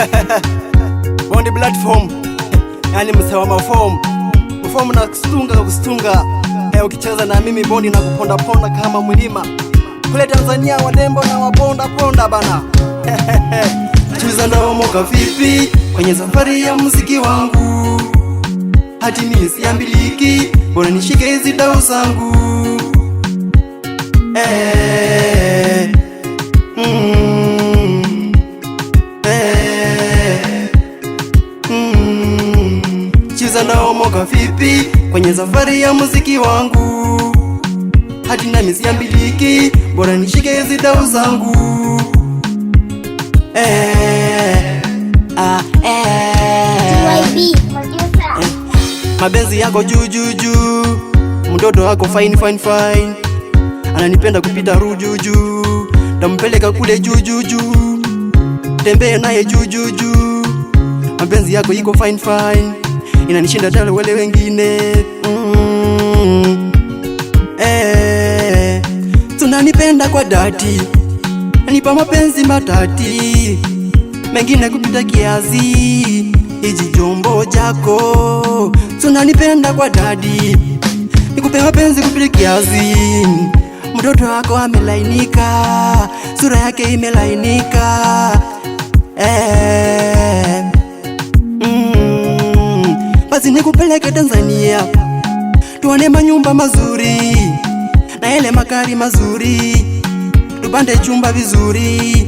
On the platform, yani msewa mafomu na kustunga ukicheza na mimi bondi na kuponda ponda kama mlima. Kule Tanzania wadembo na waponda ponda bana. Tuliza ndaomoka vipi kwenye safari ya muziki wangu, hati mimi siambiliki, bora nishike hizi dau zangu. Tuliza ndaomoka vipi kwenye safari ya muziki wangu, hati nami siambiliki, bora nishike hizi dau zangu. Mabenzi yako juu, mdodo wako fine, ananipenda kupita rujuju, tampeleka kule juu, tembee naye juu. Mabenzi yako iko fine, inanishinda tale wale wengine. Tunanipenda kwa dhati, nipa mapenzi matati, mengine kupita kiasi, iji jombo jako. Tunanipenda kwa dhati, nikupe mapenzi kupita kiasi. Mtoto wako amelainika, sura yake imelainika. Basi nikupeleke Tanzania, tuone manyumba mazuri na ele makari mazuri, tupande chumba vizuri,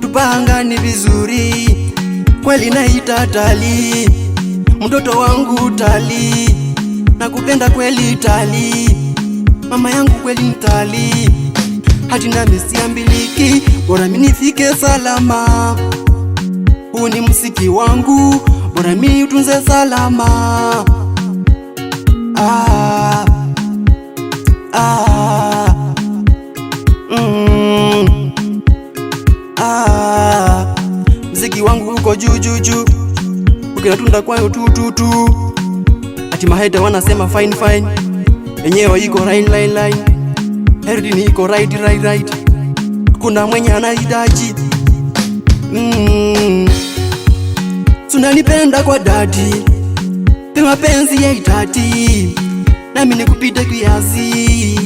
tupangani vizuri. Kweli naita tali, mtoto wangu tali, nakupenda kweli tali, mama yangu kweli tali. Hati nami siambiliki, bora mimi nifike salama. Huu ni muziki wangu, bora mimi utunze salama. Muziki wangu uko juu, ukinatunda kwayo tu. Ati maheta wanasema fine, enyewe iko line. Herdini iko right. Kuna mwenye anahitaji. Tunanipenda kwa dhati, mapenzi ya itati, nami nikupita kiasi,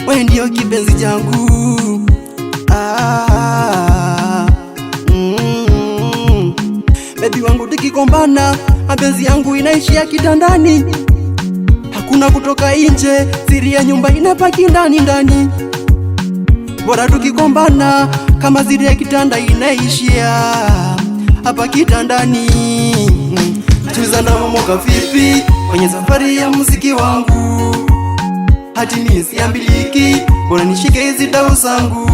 wewe ndio kipenzi changu. Baby wangu tukikombana, mapenzi yangu inaishia kitandani, hakuna kutoka nje, siri ya nyumba inapaki ndani. Bora tukikombana, kama siri ya kitanda inaishia hapa kitandani. Tuliza ndaomoka vipi kwenye safari ya muziki wangu, hati mimi siambiliki, bora nishike hizi dau zangu.